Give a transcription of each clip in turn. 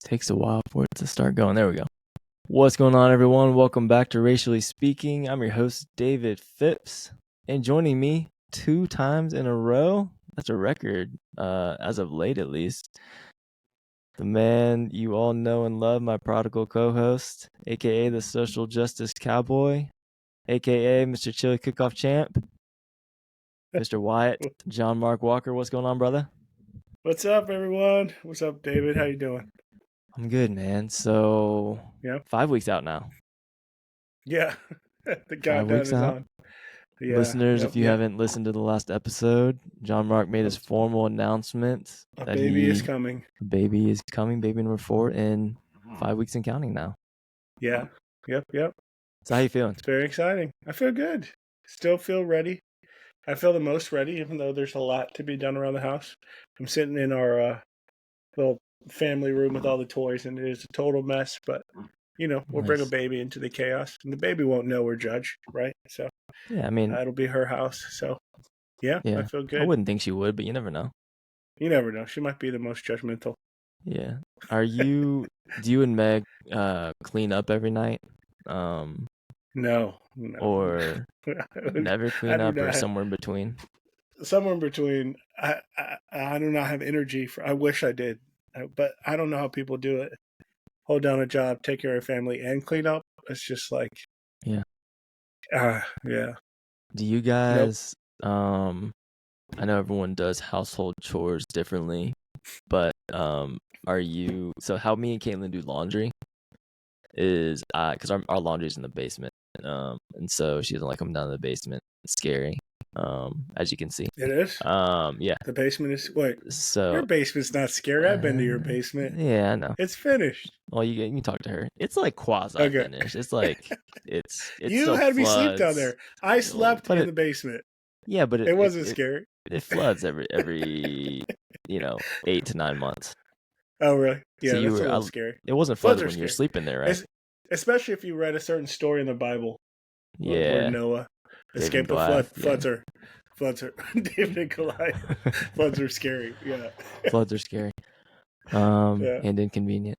Takes a while for it to start going. There we go. What's going on, everyone? Welcome back to Racially Speaking. I'm your host, David Phipps, and joining me 2 times in a row, that's a record, as of late at least, the man you all know and love, my prodigal co-host, aka the social justice cowboy, aka Mr. Chili Cook-Off Champ, Mr. Wyatt John Mark Walker. What's going on, brother? What's up, everyone? What's up, David? How you doing? I'm good, man. So, 5 weeks out now. Yeah, the 5 countdown weeks is out. on. Yeah, Listeners, if you haven't listened to the last episode, John Mark made his formal announcement a that baby is coming. Baby is coming, baby number 4 in 5 weeks and counting now. Yeah, yep. So how you feeling? It's very exciting. I feel good. Still feel ready. I feel the most ready, even though there's a lot to be done around the house. I'm sitting in our little family room with all the toys, and it is a total mess, but we'll bring a baby into the chaos, and the baby won't know we're judged, right? So yeah, I mean, it'll be her house. So yeah, I feel good. I wouldn't think she would, but you never know. You never know. She might be the most judgmental. Yeah. Do you and Meg clean up every night? No. Or never clean up, or somewhere in between? Somewhere in between. I do not have energy for. I wish I did, but I don't know how people do it. Hold down a job, take care of family, and clean up. It's just like, yeah. Yeah. Do you guys? Nope. I know everyone does household chores differently, but are you? So how me and Caitlin do laundry is because our laundry's in the basement, and so she doesn't like coming down to the basement. It's scary, as you can see. It is. Yeah. The basement is. Wait. So your basement's not scary. I've been to your basement. Yeah, I know. It's finished. Well, you can talk to her. It's like quasi finished. It's like it's. You had me sleep down there. I slept in the basement. Yeah, but it wasn't scary. It floods every 8 to 9 months. Oh, really? Yeah, so that's a little scary. It wasn't flooded when you're sleeping there, right? Especially if you read a certain story in the Bible. Yeah. Where Noah escaped the flood. Floods are David and Goliath. Floods are scary. Yeah. Floods are scary. And inconvenient.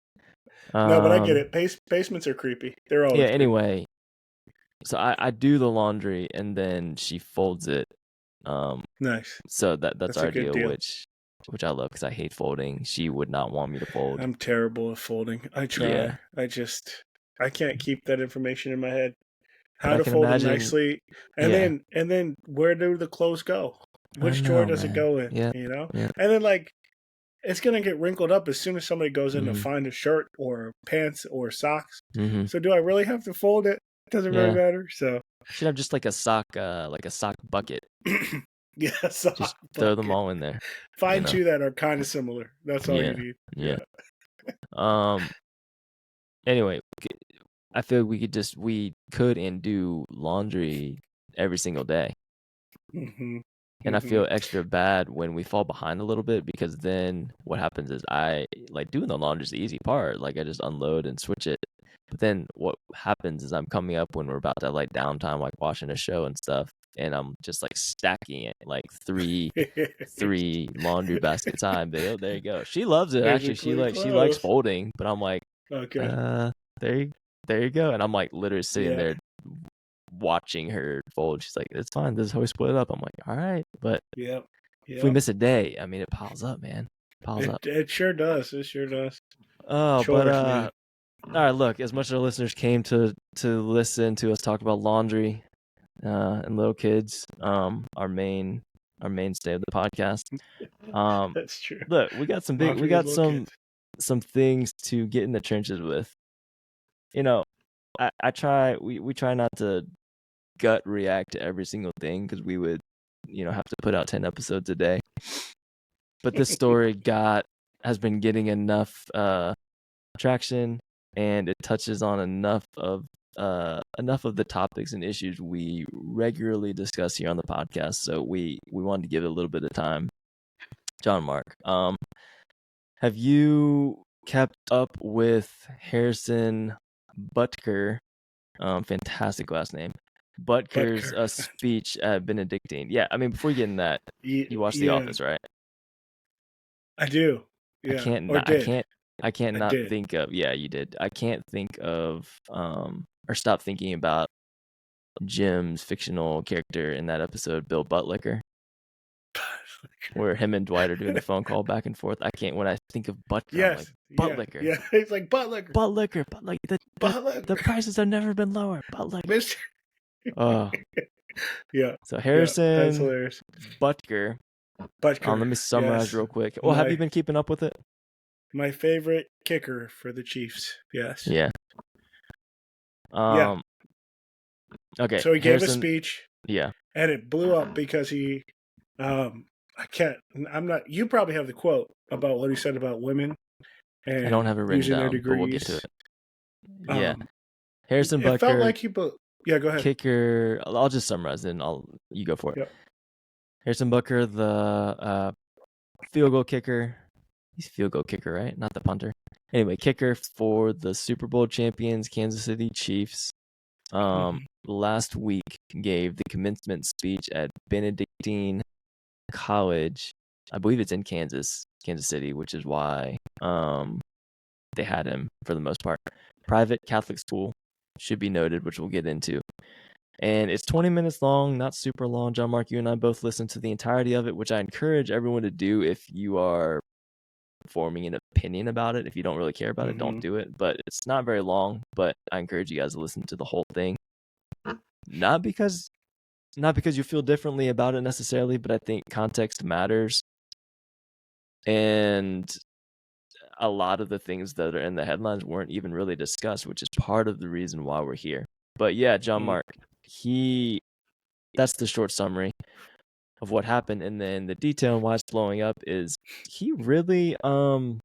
No, but I get it. Basements are creepy. They're always creepy. Anyway. So I do the laundry and then she folds it. Nice. So that's our deal, which I love because I hate folding. She would not want me to fold. I'm terrible at folding. I try. Yeah. I can't keep that information in my head. How to fold it nicely, and then where do the clothes go? Which drawer does it go in? Yeah. And then it's gonna get wrinkled up as soon as somebody goes in to find a shirt or pants or socks. Mm-hmm. So do I really have to fold it? It doesn't really matter. So should have just like a sock bucket. Yeah, just throw them all in there. Find two that are kind of similar. That's all you need. Yeah. Anyway, I feel we could and do laundry every single day. Mm-hmm. And I feel extra bad when we fall behind a little bit because then what happens is doing the laundry is the easy part. Like I just unload and switch it. But then what happens is I'm coming up when we're about to have downtime, like watching a show and stuff. And I'm just stacking it like three laundry baskets high. But there you go. She loves it. Actually, she likes folding. But I'm like, okay, there you go. And I'm literally sitting there watching her fold. She's like, it's fine. This is how we split it up. I'm like, all right. But if we miss a day, I mean, it piles up, man. It sure does. It sure does. Oh, chores, but all right. Look, as much as our listeners came to listen to us talk about laundry and little kids, our mainstay of the podcast. That's true. Look, we got some things to get in the trenches with. We try not to gut react to every single thing because we would, have to put out 10 episodes a day. But this story has been getting enough traction, and it touches on enough of the topics and issues we regularly discuss here on the podcast. So we wanted to give it a little bit of time. John Mark, have you kept up with Harrison Butker? Fantastic last name. Butker's speech at Benedictine. Yeah, I mean, before you get in that, you watched The Office, right? I do. Yeah. I can't I not did. think of. Yeah, you did. I can't think of or stop thinking about Jim's fictional character in that episode, Bill Buttlicker, where him and Dwight are doing the phone call back and forth. I can't. When I think of Butker, I'm like Yes. Yeah. Buttlicker, Yeah. It's like Butler. Buttlicker, but like Butler. the prices have never been lower. Buttlicker. Mister. Oh, Yeah. so Yeah. That's Harrison hilarious. Butker. Butker. Let me summarize Yes. real quick. Well, have My- you been keeping up with it? My favorite kicker for the Chiefs. Yes. Yeah. Yeah. Okay. So he gave a Harrison. speech, Yeah. and it blew up because he. I can't. I'm not. You probably have the quote about what he said about women and I don't have it written using their down, but we'll get degrees. to it. Yeah. Um, Harrison it felt Butker, like he. Yeah, go ahead. kicker. I'll just summarize it and you go for it. Yep. Harrison Butker, the field goal kicker. He's field goal kicker, right? Not the punter. Anyway, kicker for the Super Bowl champions, Kansas City Chiefs. Last week gave the commencement speech at Benedictine College. I believe it's in Kansas City, which is why they had him for the most part. Private Catholic school, should be noted, which we'll get into. And it's 20 minutes long, not super long. John Mark, you and I both listened to the entirety of it, which I encourage everyone to do if you are forming an opinion about it. If you don't really care about it, don't do it. But it's not very long, but I encourage you guys to listen to the whole thing. Not because you feel differently about it necessarily, but I think context matters. And a lot of the things that are in the headlines weren't even really discussed, which is part of the reason why we're here. But yeah, John Mark, that's the short summary of what happened. And then the detail and why it's blowing up is he really kind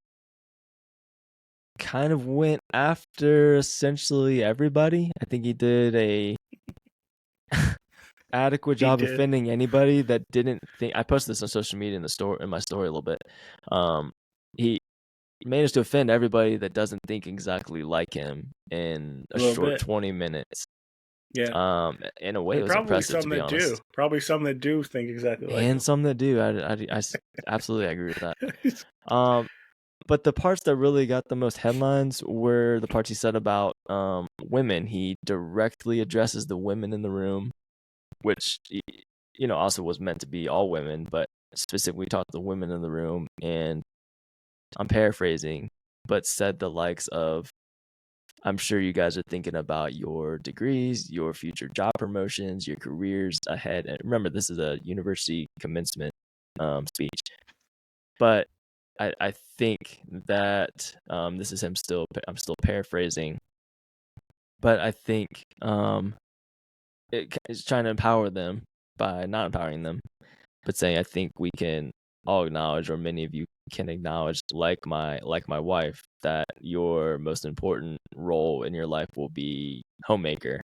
of went after essentially everybody. I think he did a adequate job offending anybody that didn't think. I posted this on social media in my story a little bit. He managed to offend everybody that doesn't think exactly like him in a short 20 minutes. Yeah. In a way, it was impressive, to be honest. Probably some that do think exactly like him. And some that do. I absolutely agree with that. But the parts that really got the most headlines were the parts he said about women. He directly addresses the women in the room, which also was meant to be all women, but specifically talked to the women in the room. And I'm paraphrasing, but said the likes of, I'm sure you guys are thinking about your degrees, your future job promotions, your careers ahead. And remember, this is a university commencement speech. But I think that this is him still. I'm still paraphrasing, but I think it's trying to empower them by not empowering them, but saying, I think we can all acknowledge, or many of you can acknowledge, like my wife, that your most important role in your life will be homemaker.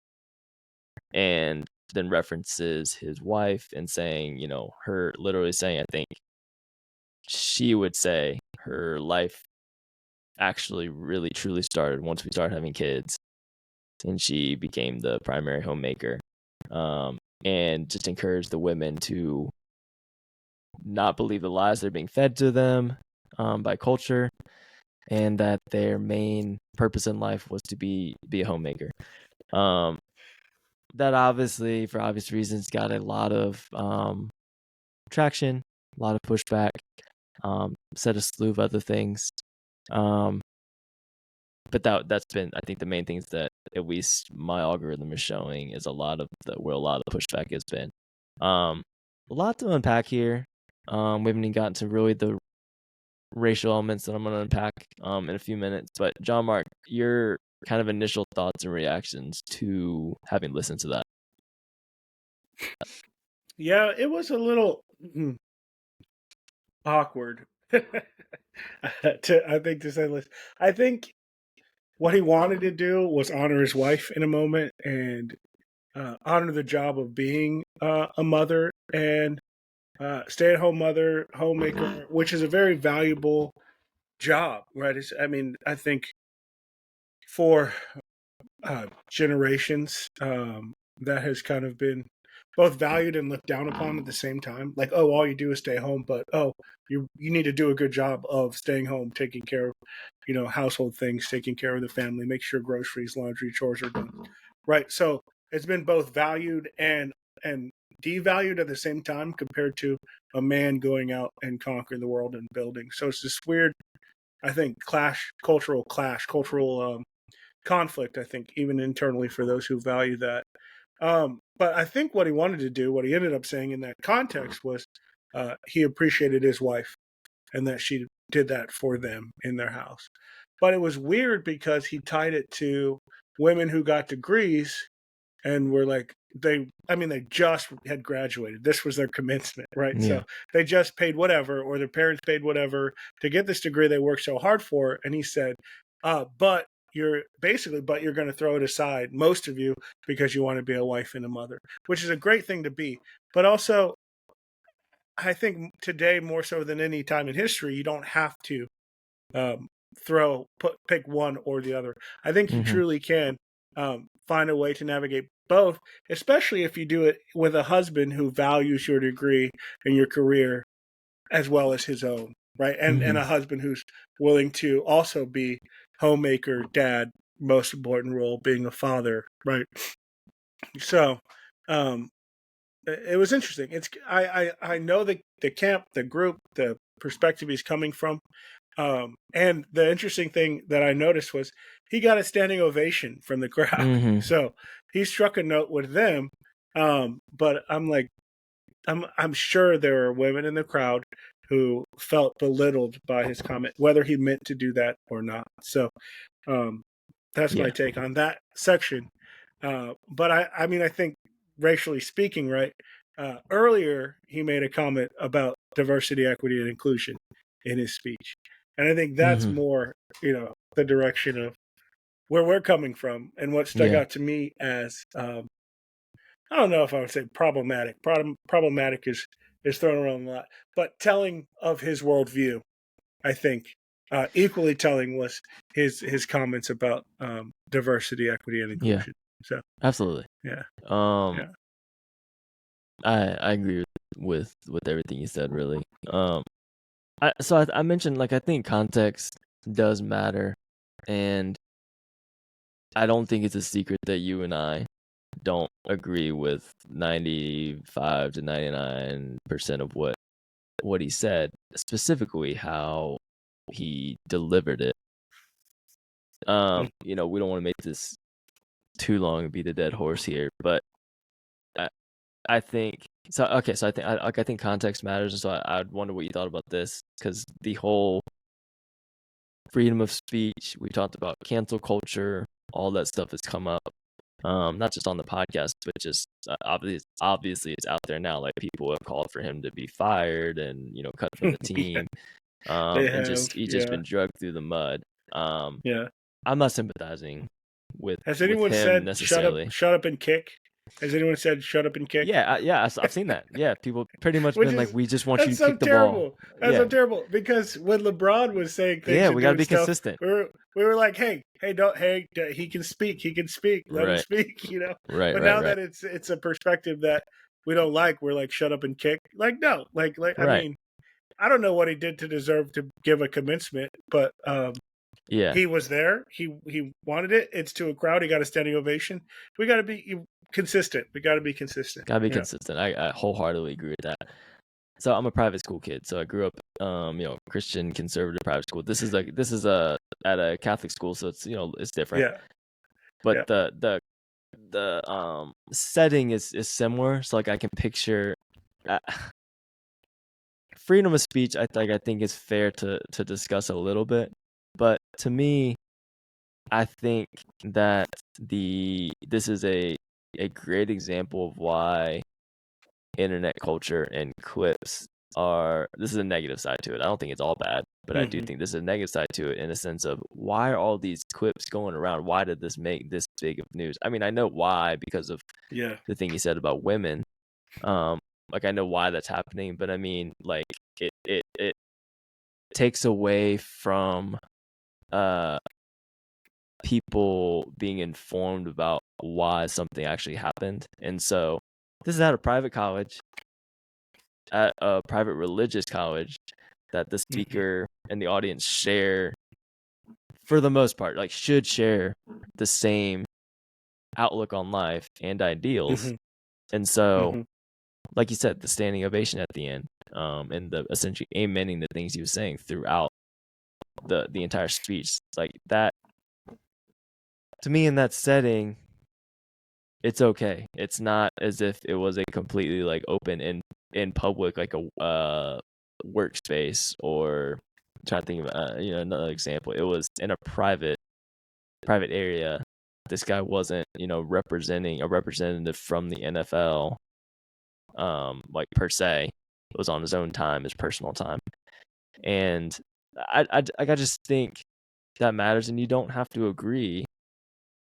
And then references his wife and saying, her literally saying, I think she would say her life actually really truly started once we started having kids, and she became the primary homemaker. And just encourage the women to not believe the lies that are being fed to them by culture, and that their main purpose in life was to be a homemaker. That obviously, for obvious reasons, got a lot of traction, a lot of pushback, said a slew of other things. But that's been, I think, the main things that at least my algorithm is showing is where a lot of the pushback has been. A lot to unpack here. We haven't even gotten to really the racial elements that I'm going to unpack in a few minutes. But John Mark, your kind of initial thoughts and reactions to having listened to that. Yeah, it was a little awkward. I think, to say the least. I think what he wanted to do was honor his wife in a moment and honor the job of being a mother and stay-at-home mother, homemaker, which is a very valuable job, right? I think for generations, that has kind of been both valued and looked down upon at the same time. Like, oh, all you do is stay home, but oh, you need to do a good job of staying home, taking care of, household things, taking care of the family, make sure groceries, laundry, chores are done. Right. So it's been both valued and devalued at the same time compared to a man going out and conquering the world and building. So it's this weird, I think, cultural conflict, I think, even internally for those who value that. But I think what he wanted to do, what he ended up saying in that context was he appreciated his wife and that she did that for them in their house. But it was weird because he tied it to women who got degrees and were like, they just had graduated. This was their commencement, right? Yeah. So they just paid whatever, or their parents paid whatever to get this degree they worked so hard for. And he said, but you're going to throw it aside, most of you, because you want to be a wife and a mother, which is a great thing to be. But also, I think today, more so than any time in history, you don't have to pick one or the other. I think you truly can find a way to navigate both, especially if you do it with a husband who values your degree and your career as well as his own, right? And a husband who's willing to also be homemaker, dad, most important role being a father, right? So it was interesting. I know the camp, the group, the perspective he's coming from. And the interesting thing that I noticed was he got a standing ovation from the crowd. So he struck a note with them. But I'm like, I'm sure there are women in the crowd who felt belittled by his comment, whether he meant to do that or not. So that's my take on that section. But I think racially speaking, right? Earlier, he made a comment about diversity, equity, and inclusion in his speech. And I think that's more, the direction of where we're coming from and what stuck out to me as, I don't know if I would say problematic. Problematic is thrown around a lot, but telling of his worldview, I think, equally telling was his comments about diversity, equity, and inclusion. So absolutely. Yeah. I agree with everything you said, really. I mentioned, like, I think context does matter, and I don't think it's a secret that you and I don't agree with 95 to 99% of what he said, specifically how he delivered it. We don't want to make this too long and beat the dead horse here, but I think so. Okay, so I think context matters, and so I'd wonder what you thought about this, because the whole freedom of speech, we talked about cancel culture, all that stuff has come up, not just on the podcast, but just obviously it's out there now. Like, people have called for him to be fired and cut from the team, he's just been dragged through the mud. I'm not sympathizing with Has anyone him said necessarily. Shut up and kick? Has anyone said shut up and kick? Yeah, I've seen that. Yeah, people pretty much been like, we just want you to kick the ball. That's so terrible. Because when LeBron was saying things, we got to be consistent. We were like, hey, he can speak. Let him speak. Right. But now that it's a perspective that we don't like, we're like, shut up and kick. Like, no, like I mean, I don't know what he did to deserve to give a commencement, but he was there. He wanted it. It's to a crowd. He got a standing ovation. We got to be consistent. We got to be consistent. Consistent. I wholeheartely agree with that. So I'm a private school kid. So I grew up, Christian conservative private school. This is at a Catholic school, so it's it's different. Yeah. But the setting is similar. So, like, I can picture freedom of speech. I think it's fair to discuss a little bit, but to me, I think that this is a great example of why internet culture and clips this is a negative side to it. I don't think it's all bad, but I do think this is a negative side to it, in a sense of, why are all these clips going around? Why did this make this big of news? I mean, I know why, because of the thing he said about women. Like, I know why that's happening, but I mean, like, it takes away from people being informed about why something actually happened. And so this is at a private college, at a private religious college, that the speaker and the audience share, for the most part, like should share the same outlook on life and ideals. And so, like you said, the standing ovation at the end, and the essentially amening the things he was saying throughout the entire speech, like that, to me, in that setting, it's okay. It's not as if it was a completely like open in public, like a workspace, or I'm trying to think of another example. It was in a private area. This guy wasn't representing a representative from the NFL, like per se. It was on his own time, his personal time, and I just think that matters, and you don't have to agree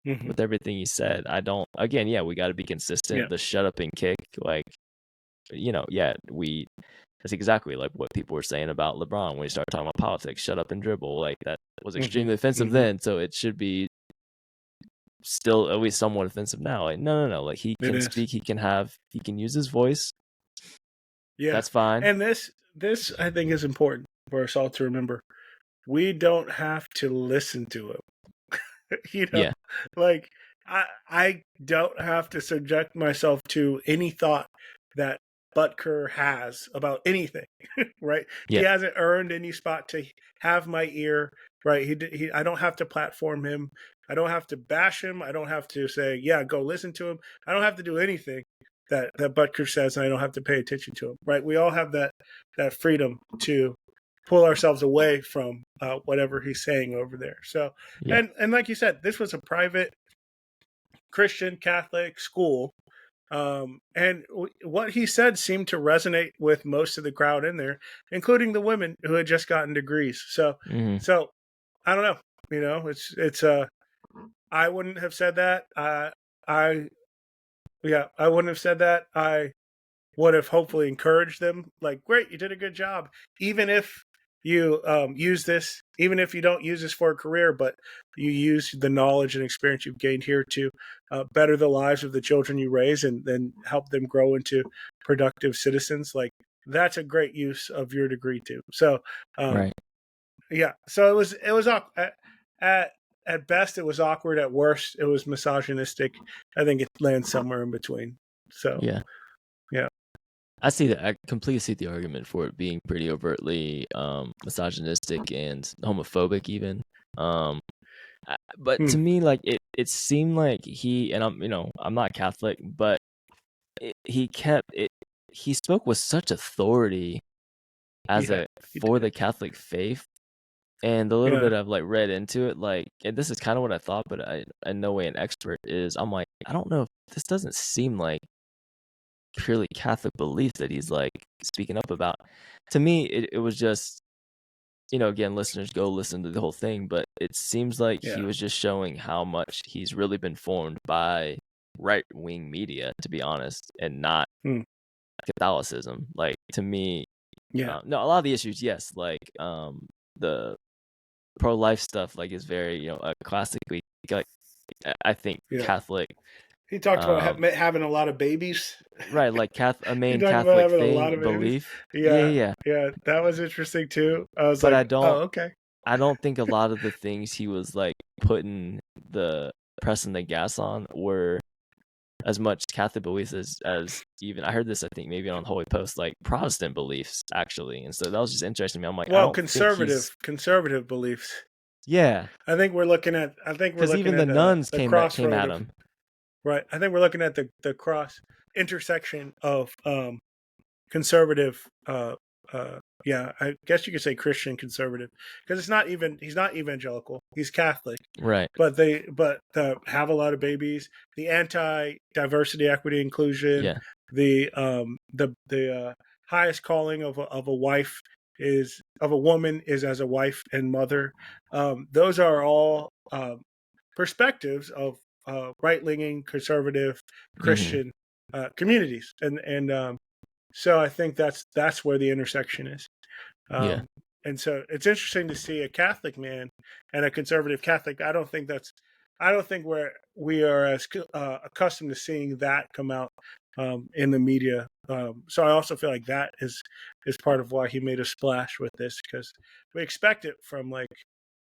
with everything he said. I don't. Again, yeah, we got to be consistent. Yeah. The shut up and kick, like, that's exactly like what people were saying about LeBron when he started talking about politics. Shut up and dribble. Like, that was extremely offensive then, so it should be still at least somewhat offensive now. Like, no. Like, he can speak. He can use his voice. Yeah, that's fine. And this I think is important for us all to remember. We don't have to listen to him. Yeah. Like I don't have to subject myself to any thought that Butker has about anything, right? Yeah. He hasn't earned any spot to have my ear, right? I don't have to platform him. I don't have to bash him. I don't have to say, yeah, go listen to him. I don't have to do anything that Butker says, and I don't have to pay attention to him, right? We all have that freedom to pull ourselves away from whatever he's saying over there. So, yeah. and like you said, this was a private Christian Catholic school. And what he said seemed to resonate with most of the crowd in there, including the women who had just gotten degrees. So, so I don't know, it's I wouldn't have said that. I wouldn't have said that. I would have hopefully encouraged them, like, great, you did a good job. Even if you use this, even if you don't use this for a career, but you use the knowledge and experience you've gained here to better the lives of the children you raise, and then help them grow into productive citizens, like, that's a great use of your degree too. So, right. Yeah. So it was at best it was awkward. At worst, it was misogynistic. I think it lands somewhere in between. So yeah. I see that. I completely see the argument for it being pretty overtly misogynistic and homophobic, even. But to me, like, it seemed like he, and I'm not Catholic, but he kept it. He spoke with such authority for the Catholic faith, and the little bit I've like read into it, like, and this is kind of what I thought, but I in no way an expert is. I'm like, I don't know if this doesn't seem like purely Catholic belief that he's like speaking up about. To me, it was just, again, listeners, go listen to the whole thing, but it seems like he was just showing how much he's really been formed by right-wing media, to be honest, and not Catholicism. Like, to me, no, a lot of the issues, yes, like the pro-life stuff, like, is very, classically, like, I think Catholic. He talked about having a lot of babies. Right, like a main Catholic thing, belief. Yeah. That was interesting too. I was like, okay. I don't think a lot of the things he was like pressing the gas on were as much Catholic beliefs as even, I heard this, I think maybe on Holy Post, like Protestant beliefs actually. And so that was just interesting to me. I'm like, well, conservative beliefs. Yeah. I think we're looking at because even the nuns came at him. Right. I think we're looking at the cross intersection of conservative. I guess you could say Christian conservative, because he's not evangelical. He's Catholic. Right. But have a lot of babies. The anti-diversity, equity, inclusion. Yeah. The highest calling of a woman is as a wife and mother. Those are all perspectives of right-leaning conservative Christian communities, and so I think that's where the intersection is. And so it's interesting to see a Catholic man and a conservative Catholic. I don't think we are as accustomed to seeing that come out in the media. So I also feel like that is part of why he made a splash with this, because we expect it from like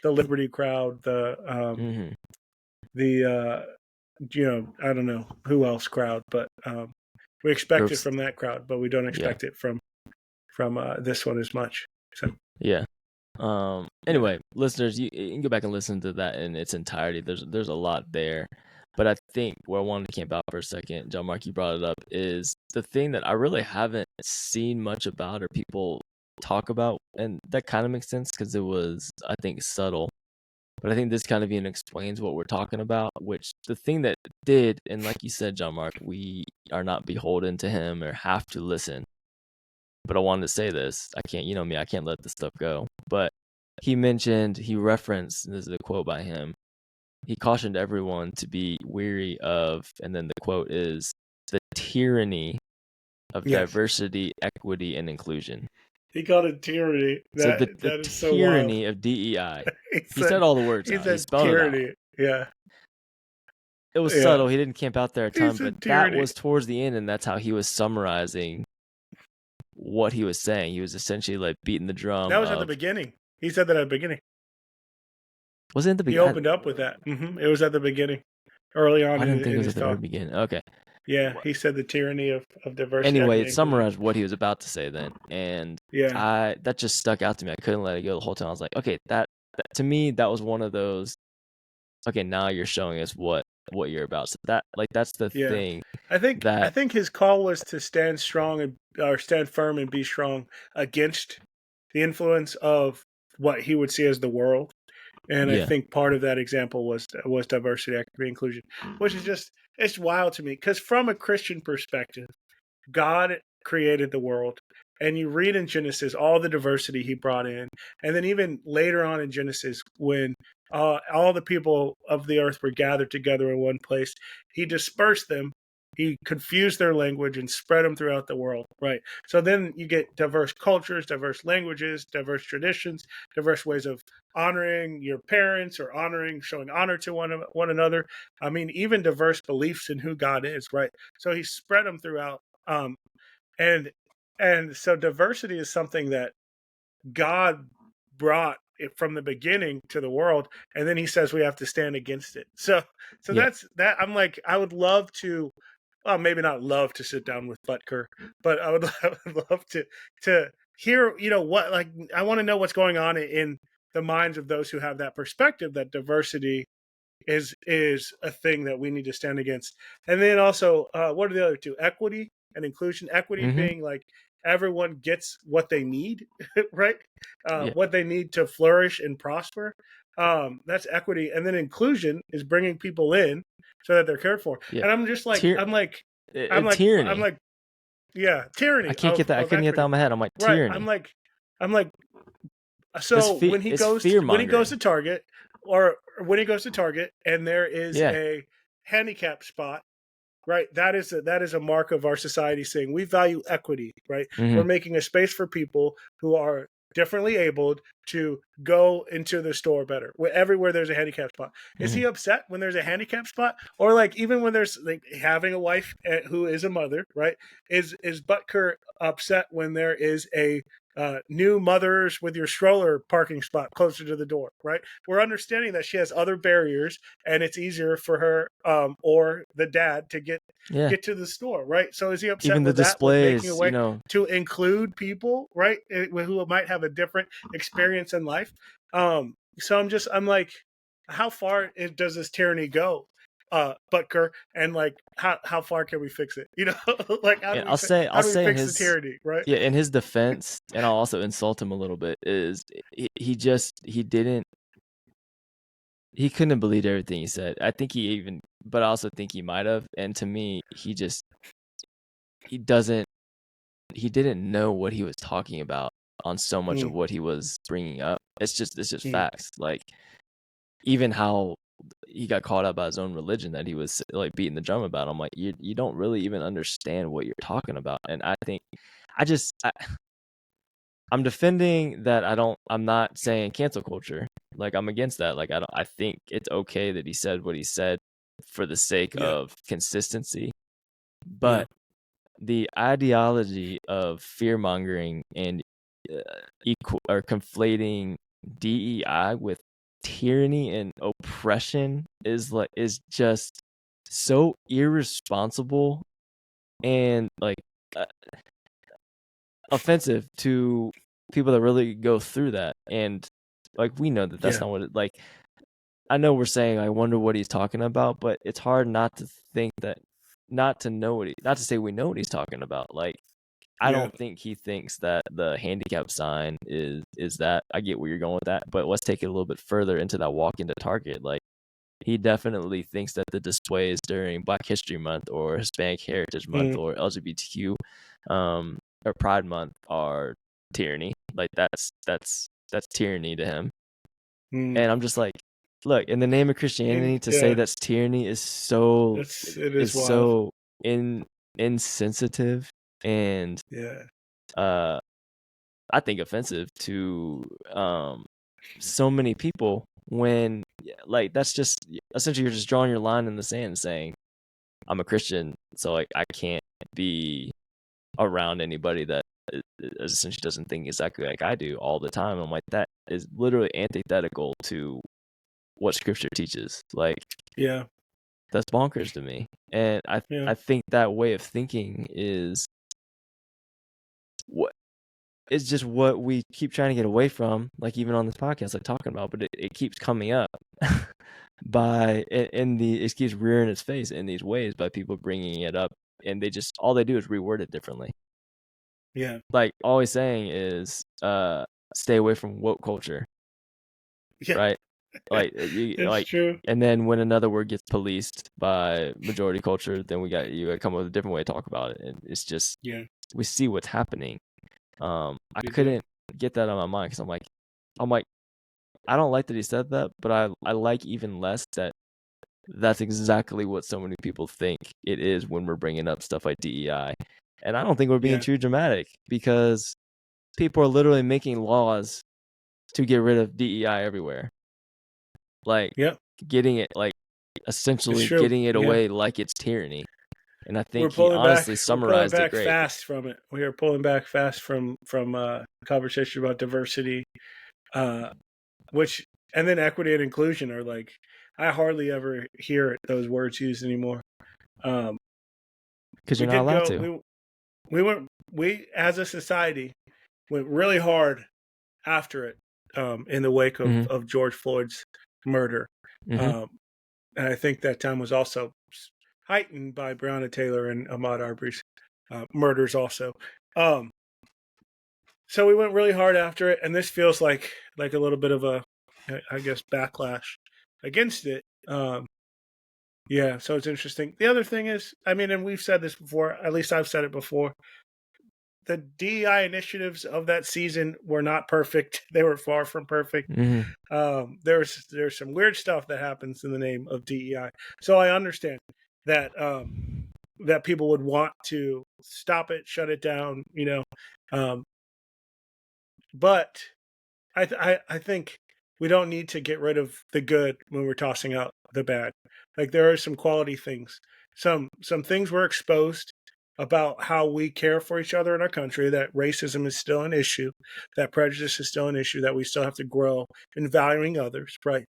the liberty crowd, Hmm. the I don't know who else crowd, but we expect it Groups. from that crowd, but we don't Yeah. expect it from this one as much. So Yeah. Anyway, listeners, you can go back and listen to that in its entirety. There's a lot there. But I think where I wanted to camp out for a second, John Mark, you brought it up, is the thing that I really haven't seen much about or people talk about. And that kind of makes sense because it was, I think, subtle. But I think this kind of even explains what we're talking about, which the thing that did, and like you said, John Mark, we are not beholden to him or have to listen. But I wanted to say this. I can't, you know me, I can't let this stuff go. But he referenced, this is a quote by him, he cautioned everyone to be weary of, and then the quote is, the tyranny of yes, diversity, equity, and inclusion. he called it tyranny. So That the that is so wild. tyranny of DEI. he He said all the words he out. He said spelled it out. tyranny. Yeah, It was yeah. subtle. He didn't camp out there a He ton, but said that tyranny. was towards the end, and that's how he was summarizing what he was saying. He was essentially like beating the drum That was at the of, beginning. He said that at the beginning. was it in the He beginning? opened up with that. It was at the beginning, early on I didn't think it in was his at the very talk. beginning. Okay. Yeah, he said the tyranny of diversity, Anyway, equity, it and inclusion. summarized what he was about to say then, and Yeah, that just stuck out to me. I couldn't let it go the whole time. I was like, okay, that to me that was one of those. Okay, now you're showing us what you're about. So that's the yeah. thing I that think his call was to stand strong or stand firm and be strong against the influence of what he would see as the world. And I yeah. think part of that example was diversity, equity, inclusion, which is just, it's wild to me, because from a Christian perspective, God created the world. And you read in Genesis all the diversity he brought in. And then even later on in Genesis, when all the people of the earth were gathered together in one place, he dispersed them. He confused their language and spread them throughout the world, right? So then you get diverse cultures, diverse languages, diverse traditions, diverse ways of honoring your parents or showing honor to one another. I mean, even diverse beliefs in who God is, right? So he spread them throughout. Um, and so diversity is something that God brought it from the beginning to the world, and then he says we have to stand against it. So Yeah. that's that. I'm like, I would love to, well, maybe not love to sit down with Butker, but I would, I would love to hear, what, like, I want to know what's going on in the minds of those who have that perspective, that diversity is a thing that we need to stand against. And then also, what are the other two? Equity and inclusion. Equity Mm-hmm. being like everyone gets what they need, right? Yeah. What they need to flourish and prosper. That's equity. And then inclusion is bringing people in so that they're cared for. Yeah. And I'm just like, I'm Tyranny. like, yeah, I tyranny can't get that. I of couldn't get that equity, on my head. I'm like, right? tyranny. I'm like, so It's fear when he goes mongering. to Target, or when he goes to Target, and there is Yeah. a handicap spot, right? That is a mark of our society saying we value equity, right? Mm-hmm. We're making a space for people who are differently abled to go into the store better. Everywhere there's a handicap spot. Is Mm-hmm. he upset when there's a handicap spot, or like even when there's like having a wife who is a mother, right? Is Butker upset when there is a new mothers with your stroller parking spot closer to the door, right? We're understanding that she has other barriers, and it's easier for her or the dad to Yeah. get to the store, right? So is he upset Even the with that, with making a displays, way to include people, right, who might have a different experience in life? So I'm like, how far does this tyranny go, Butker, and like how far can we fix it? Like yeah, I'll how do we say in fix the his tyranny, right? yeah, in his defense, and I'll also insult him a little bit, is he couldn't have believed everything he said. I think but I also think he might have. And to me, he didn't know what he was talking about on so much of Mm, what he was bringing up. It's just mm, facts. Like, even how he got caught up by his own religion that he was like beating the drum about. I'm like, you don't really even understand what you're talking about. And I think I'm defending that. I'm not saying cancel culture. Like, I'm against that. Like, I think it's okay that he said what he said for the sake yeah, of consistency. yeah, But the ideology of fear mongering and or conflating DEI with tyranny and oppression is just so irresponsible and like offensive to people that really go through that. And like we know that that's Yeah. not what it like. I know we're saying I wonder what he's talking about, but it's hard not to think that, not to say we know what he's talking about. Like I Yeah. don't think he thinks that the handicap sign is that. I get where you're going with that, but let's take it a little bit further into that walk into Target. Like he definitely thinks that the displays during Black History Month or Hispanic Heritage Month Mm, or LGBTQ or Pride Month are tyranny. Like that's tyranny to him. mm. And I'm just like, look, in the name of Christianity, to say Yeah. that's tyranny It is is wild. so insensitive and Yeah. uh I think offensive to so many people when like that's just essentially you're just drawing your line in the sand and saying I'm a Christian, so like I can't be around anybody that essentially doesn't think exactly like I do all the time. I'm like, that is literally antithetical to what scripture teaches. Like Yeah. that's bonkers to me. And Yeah. I think that way of thinking is what is just what we keep trying to get away from, like even on this podcast, like talking about, but it keeps coming up it keeps rearing its face in these ways by people bringing it up, and they just all they do is reword it differently. Yeah. Like always saying is stay away from woke culture, Yeah. right? Like you It's like, true. and then when another word gets policed by majority culture, then you got to come up with a different way to talk about it, and it's just Yeah. we see what's happening. I We do. couldn't get that on my mind because I'm like I don't like that he said that, but I like even less that that's exactly what so many people think it is when we're bringing up stuff like DEI. And I don't think we're being Yeah. too dramatic because people are literally making laws to get rid of DEI everywhere. Like Yep. getting it, like It's essentially true. getting it Yeah. away like it's tyranny. And I We're think he pulling back. honestly We're pulling summarized it back great. fast from it. We are pulling back fast from conversation about diversity, uh, which and then equity and inclusion are like I hardly ever hear those words used anymore. Um, Because we you're not did allowed go. to. We as a society went really hard after it in the wake Mm-hmm. of George Floyd's murder. Mm-hmm. Um, and I think that time was also heightened by Breonna Taylor and Ahmaud Arbery's murders also. Um, so we went really hard after it, and this feels like a little bit of a, I guess, backlash against it. Yeah, so it's interesting. The other thing is, I mean, and we've said this before, at least I've said it before, the DEI initiatives of that season were not perfect. They were far from perfect. Mm-hmm. There's some weird stuff that happens in the name of DEI. So I understand that that people would want to stop it, shut it down, um, but I think we don't need to get rid of the good when we're tossing out the bad. Like there are some quality things. Some things were exposed about how we care for each other in our country, that racism is still an issue, that prejudice is still an issue, that we still have to grow in valuing others, right?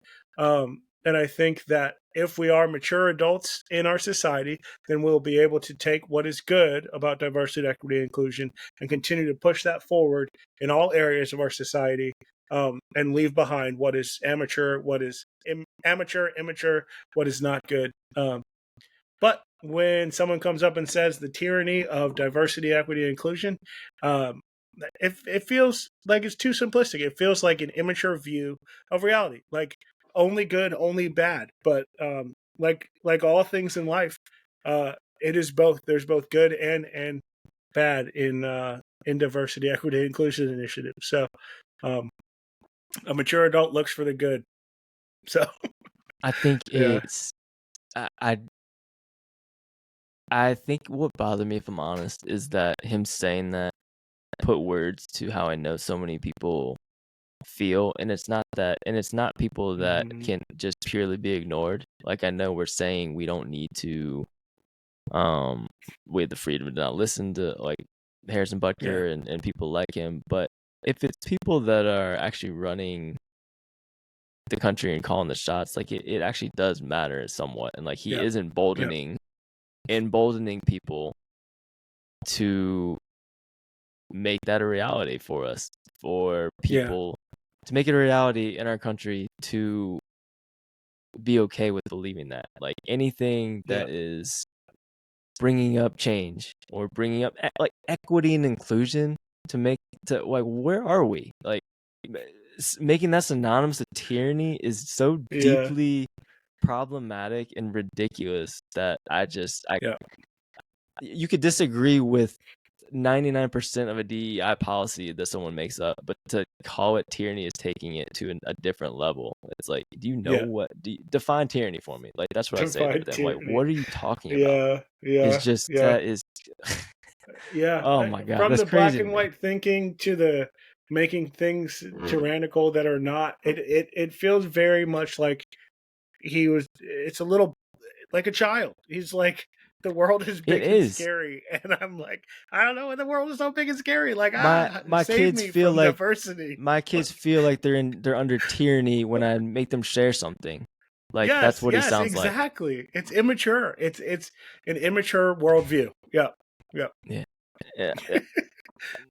And I think that if we are mature adults in our society, then we'll be able to take what is good about diversity, equity, and inclusion and continue to push that forward in all areas of our society, and leave behind what is amateur, what is immature, what is not good. But when someone comes up and says the tyranny of diversity, equity, and inclusion, um, it feels like it's too simplistic. It feels like an immature view of reality, like only good, only bad. But like all things in life, it is both. There's both good and bad in diversity, equity, and inclusion initiatives. So um, a mature adult looks for the good. So I think yeah, it's I I think what bothered me, if I'm honest, is that him saying that put words to how I know so many people feel, and it's not people that mm-hmm. can just purely be ignored. Like I know we're saying we don't need to We have the freedom to not listen to like Harrison Yeah. Butker and people like him. But if it's people that are actually running the country and calling the shots, like it actually does matter somewhat. And like he Yeah. is emboldening people to make that a reality for us, for people to make it a reality in our country, to be okay with believing that. Like anything that is bringing up change or bringing up like equity and inclusion to like, where are we? Like making that synonymous to tyranny is so deeply problematic and ridiculous that you could disagree with 99% of a DEI policy that someone makes up, but to call it tyranny is taking it to a different level. It's like, do you know define tyranny for me? Like that's what I say to them. Like, what are you talking about? It's just that is oh my god, From that's the crazy black and to me. white thinking to the making things tyrannical that are not, it feels very much like it's a little like a child. He's like, the world is big and scary, and I'm like, I don't know, the world is so big and scary. Like, my save kids me feel from like diversity. my kids feel like they're under tyranny when I make them share something. Like that's what he sounds exactly. like. It's immature. It's an immature worldview. Yeah.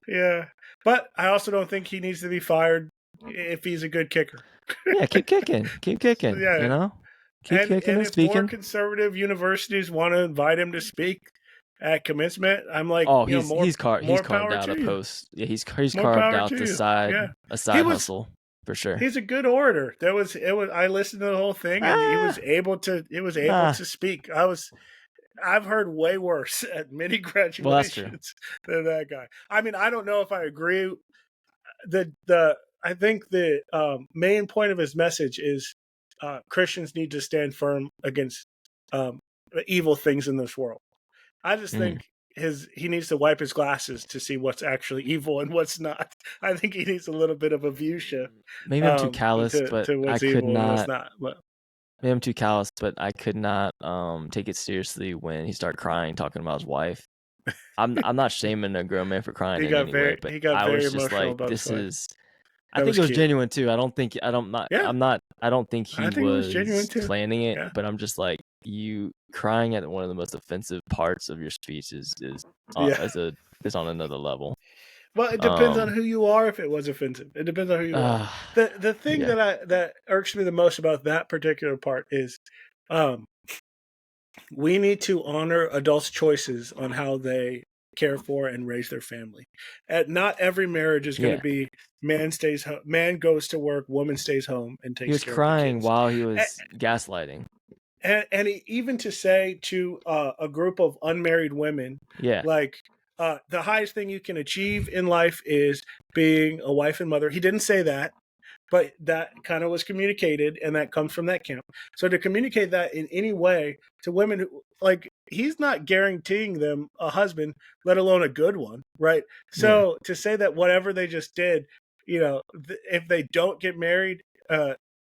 Yeah. But I also don't think he needs to be fired if he's a good kicker. Yeah, keep kicking. Yeah. You know, keep kicking and if more speaking. conservative universities want to invite him to speak at commencement, I'm like, he's carved power out to a you. post. Yeah, he's carved out the side hustle for sure. He's a good orator. I listened to the whole thing, and he was able to speak. I've heard way worse at many graduations than that guy. I mean, I don't know if I agree. I think the main point of his message is Christians need to stand firm against evil things in this world. I just think he needs to wipe his glasses to see what's actually evil and what's not. I think he needs a little bit of a view shift. Maybe I'm too callous, but to what's I could evil not. And what's not. But maybe I'm too callous, but I could not take it seriously when he started crying talking about his wife. I'm not shaming a grown man for crying in any way, but I was just like, this is. I think it was genuine too. I don't think he was planning it, but I'm just like, you crying at one of the most offensive parts of your speech is on another level. Well, it depends on who you are. If it was offensive, it depends on who you are. The thing that irks me the most about that particular part is, we need to honor adults' choices on how they care for and raise their family. And not every marriage is going to be man goes to work, woman stays home and takes care of the kids. He was crying while he was gaslighting. And even to say to a group of unmarried women, like, the highest thing you can achieve in life is being a wife and mother. He didn't say that, but that kind of was communicated, and that comes from that camp. So to communicate that in any way to women who, like, he's not guaranteeing them a husband, let alone a good one, right? So to say that whatever they just did, if they don't get married,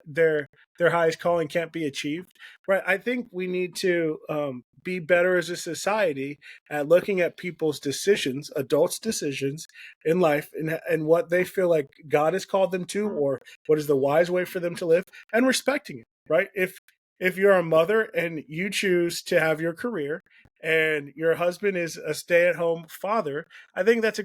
their highest calling can't be achieved, right? I think we need to be better as a society at looking at people's decisions, adults' decisions in life, and what they feel like God has called them to, or what is the wise way for them to live, and respecting it, right? If you're a mother and you choose to have your career and your husband is a stay-at-home father, I think that's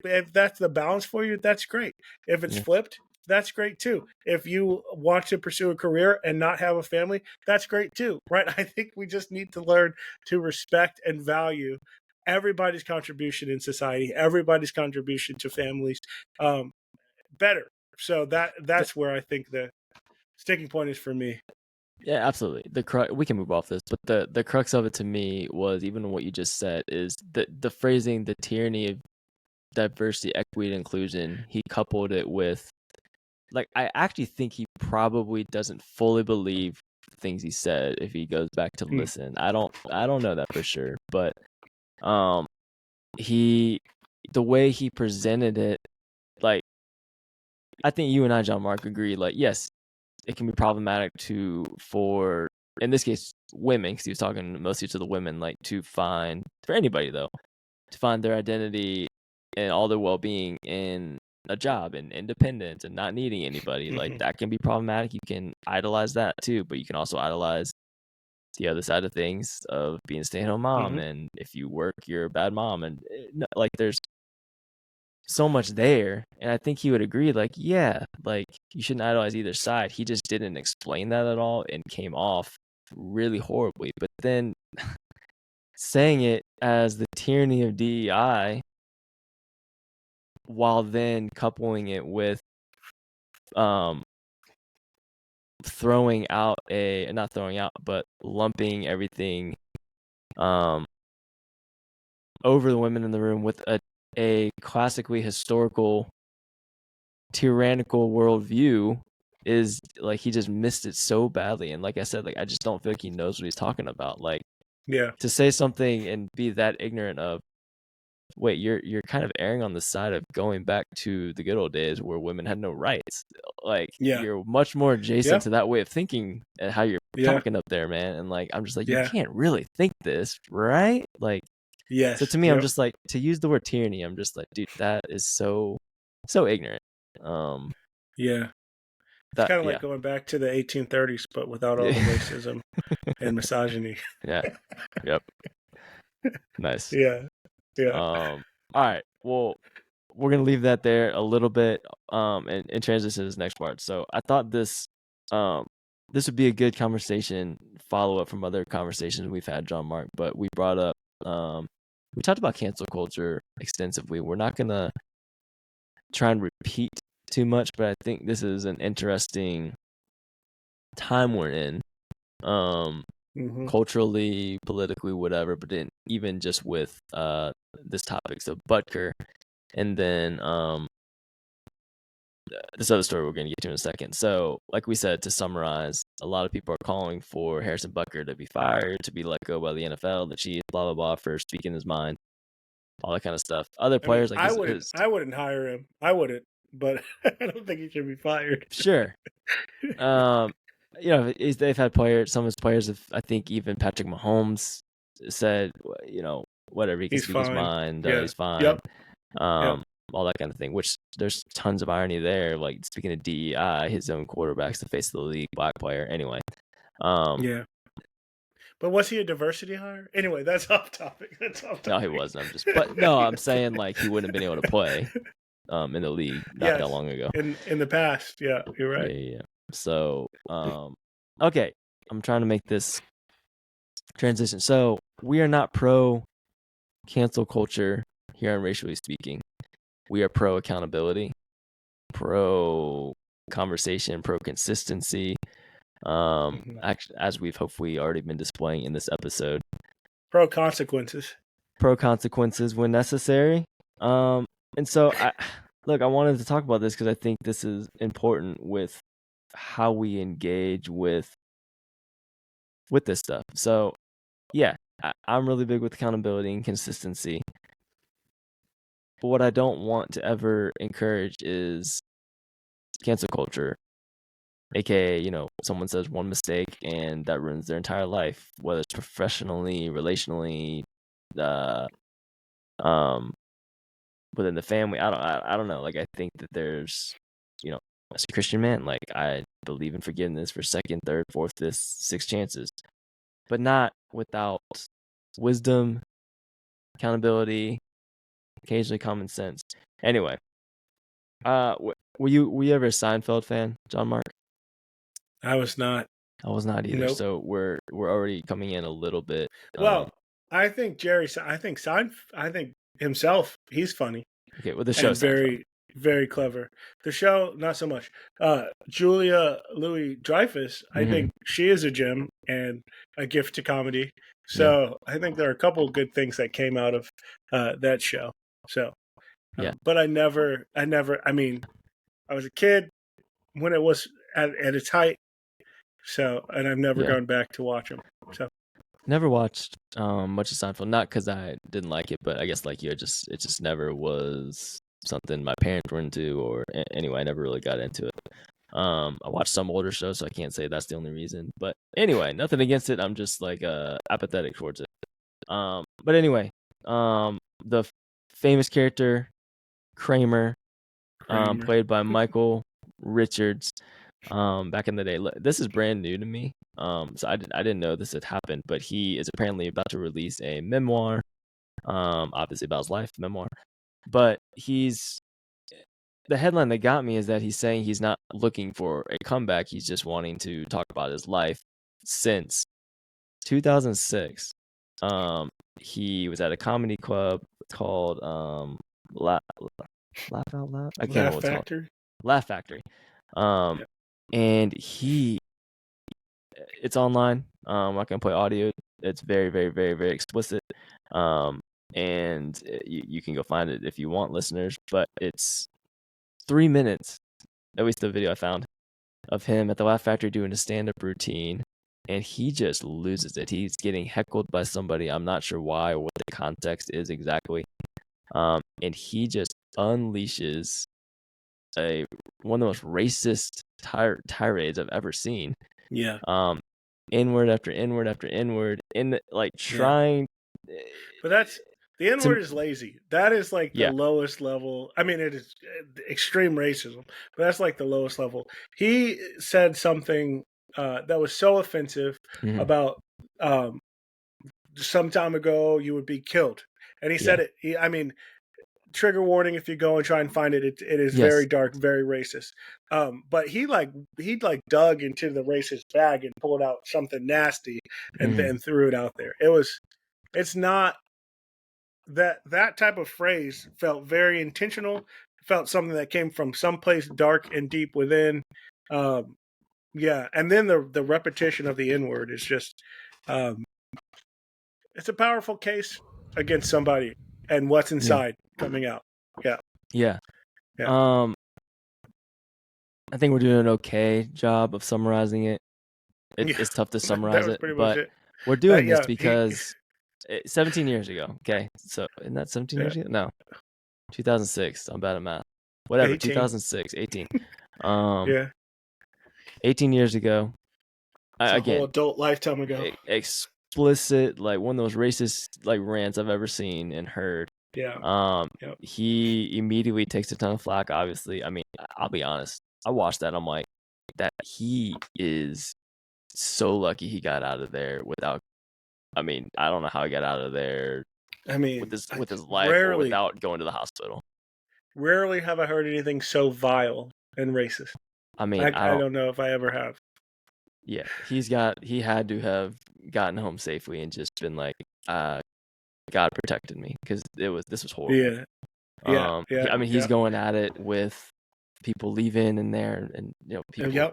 if that's the balance for you, that's great. If it's flipped, that's great too. If you want to pursue a career and not have a family, that's great too, right? I think we just need to learn to respect and value everybody's contribution in society, everybody's contribution to families, better. So that's where I think the sticking point is for me. Yeah, absolutely. We can move off this, but the crux of it to me was, even what you just said, is the phrasing, the tyranny of diversity, equity, and inclusion. He coupled it with, like, I actually think he probably doesn't fully believe things he said if he goes back to listen. I don't know that for sure, but the way he presented it, like, I think you and I, John Mark, agree, like, yes, it can be problematic for in this case, women, because he was talking mostly to the women, like to find, for anybody though, to find their identity and all their well-being in a job and independence and not needing anybody. Like that can be problematic. You can idolize that too, but you can also idolize the other side of things of being a stay-at-home mom. And if you work, you're a bad mom. And like there's so much there. And I think he would agree, like, yeah, like you shouldn't idolize either side. He just didn't explain that at all and came off really horribly. But then saying it as the tyranny of DEI while then coupling it with throwing out not throwing out, but lumping everything over the women in the room with a classically historical tyrannical worldview is like he just missed it so badly. And like I said, like I just don't feel like he knows what he's talking about. Like, yeah, to say something and be that ignorant of, wait, you're kind of erring on the side of going back to the good old days where women had no rights. Like, yeah, you're much more adjacent yeah, to that way of thinking and how you're yeah, talking up there, man. And like, I'm just like, you yeah, can't really think this, right? Like, yes. so to me, I'm Yep. just like, to use the word tyranny, I'm just like, dude, that is so ignorant. Yeah. It's That kind of yeah, like going back to the 1830s, but without all the racism and misogyny. yeah, yep, nice. Yeah, yeah, All right, well, we're gonna leave that there a little bit, and transition to this next part. So I thought this would be a good conversation follow up from other conversations we've had, John Mark. But we brought up we talked about cancel culture extensively. We're not gonna try and repeat too much, but I think this is an interesting time we're in, culturally, politically, whatever. But then even just with this topic, so Butker, and then this other story we're going to get to in a second. So, like we said, to summarize, a lot of people are calling for Harrison Butker to be fired, to be let go by the NFL, the Chiefs, blah blah blah, for speaking his mind, all that kind of stuff. Other players, I like mean, I wouldn't hire him. I wouldn't, but I don't think he should be fired. Sure. They've had players. Some of his players have, I think, even Patrick Mahomes said, whatever, he can He's speak his fine. mind. Yeah. He's fine. Yep. All that kind of thing. Which there's tons of irony there. Like, speaking of DEI, his own quarterback's the face of the league, black player. Anyway. Yeah. But was he a diversity hire? Anyway, that's off topic. No, he wasn't. I'm saying like he wouldn't have been able to play in the league not that long ago. In the past, yeah, you're right. Yeah. So, okay, I'm trying to make this transition. So we are not pro cancel culture here on Racially Speaking. We are pro accountability, pro conversation, pro consistency. As we've hopefully already been displaying in this episode. Pro consequences when necessary. And so I wanted to talk about this because I think this is important with how we engage with this stuff. So yeah, I'm really big with accountability and consistency. But what I don't want to ever encourage is cancel culture. AKA, someone says one mistake and that ruins their entire life, whether it's professionally, relationally, within the family. I don't know. Like, I think that there's, as a Christian man, like, I believe in forgiveness for second, third, fourth, fifth, sixth chances, but not without wisdom, accountability, occasionally common sense. Anyway, were you ever a Seinfeld fan, John Mark? I was not. I was not either. Nope. So we're already coming in a little bit. Well, I think I think himself, he's funny. Okay, well, the show very, very clever. The show, not so much. Julia Louis-Dreyfus, I think she is a gem and a gift to comedy. So I think there are a couple of good things that came out of that show. So, but I mean, I was a kid when it was at its height. So, and I've never gone back to watch them. So, never watched much of Seinfeld, not because I didn't like it, but I guess like you, it just never was something my parents were into, or anyway, I never really got into it. I watch some older shows, so I can't say that's the only reason. But anyway, nothing against it. I'm just like apathetic towards it. But anyway, the famous character Kramer, played by Michael Richards, back in the day. This is brand new to me. So I didn't know this had happened, but he is apparently about to release a memoir, obviously about his life, memoir. But the headline that got me is that he's saying he's not looking for a comeback. He's just wanting to talk about his life since 2006. He was at a comedy club called Laugh Out Loud. I can't remember what it's called. Laugh Factory. And it's online. I'm not gonna play audio. It's very, very, very, very explicit. And you can go find it if you want, listeners. But it's 3 minutes, at least the video I found, of him at the Laugh Factory doing a stand-up routine, and he just loses it. He's getting heckled by somebody. I'm not sure why or what the context is exactly. And he just unleashes one of the most racist tirades I've ever seen. Yeah. Inward after inward after inward, trying. But the N-word is lazy. That is like the lowest level. I mean, it is extreme racism, but that's like the lowest level. He said something that was so offensive about some time ago you would be killed, and he said it. I mean, trigger warning if you go and try and find it. It is very dark, very racist. But he dug into the racist bag and pulled out something nasty and then threw it out there. It's not that type of phrase felt very intentional. Felt something that came from someplace dark and deep within. And then the repetition of the N-word is just it's a powerful case against somebody and what's inside coming out. Yeah. I think we're doing an okay job of summarizing it. It's tough to summarize it, but we're doing this because 17 years ago. Okay, so isn't that 17 years ago? No, 2006. I'm bad at math. Whatever. 18. 2006, 18. 18 years ago. It's a whole adult lifetime ago. Explicit, like one of those racist like rants I've ever seen and heard. He immediately takes a ton of flack. Obviously, I mean, I'll be honest. I watched that. I'm like, that he is so lucky he got out of there without. I mean, I don't know how he got out of there. I mean, with his life or without going to the hospital. Rarely have I heard anything so vile and racist. I mean, I don't know if I ever have. Yeah, he had to have gotten home safely and just been like, God protected me because this was horrible. I mean, he's going at it with people leaving in there, and people,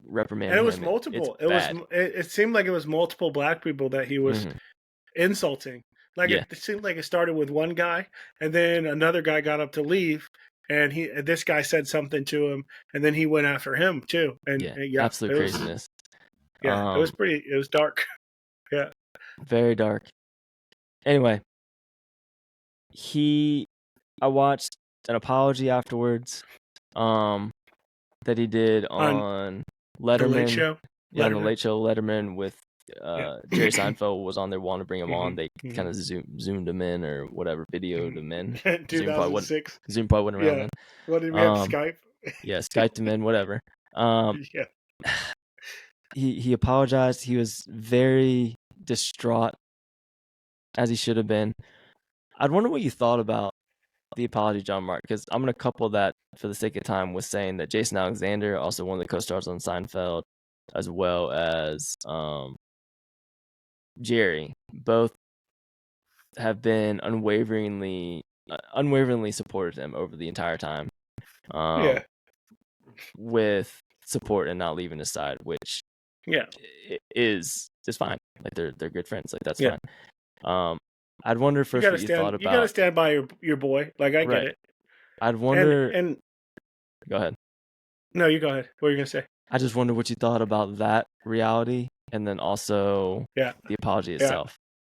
reprimanding. And it was multiple. It seemed like it was multiple black people that he was insulting. Like it seemed like it started with one guy, and then another guy got up to leave, and this guy said something to him, and then he went after him too. And absolute craziness. It was dark. Yeah, very dark. Anyway, I watched an apology afterwards, that he did on Letterman. The Late Show. On the Late Show, Letterman with Jerry Seinfeld was on there wanting to bring him on. They kind of zoomed him in or whatever, videoed him in. 2006. Zoom probably wasn't around then. What did we have? Skype? Skyped him in, whatever. He apologized. He was very distraught, as he should have been. I'd wonder what you thought about the apology, John Mark, because I'm going to couple that for the sake of time with saying that Jason Alexander, also one of the co-stars on Seinfeld, as well as Jerry, both have been unwaveringly supported him over the entire time. With support and not leaving his side, which is fine. Like they're good friends. Like that's fine. I'd wonder first what you thought about. You gotta stand by your boy. Like I get it. I'd wonder. And go ahead. No, you go ahead. What are you gonna say? I just wonder what you thought about that reality, and then also the apology itself.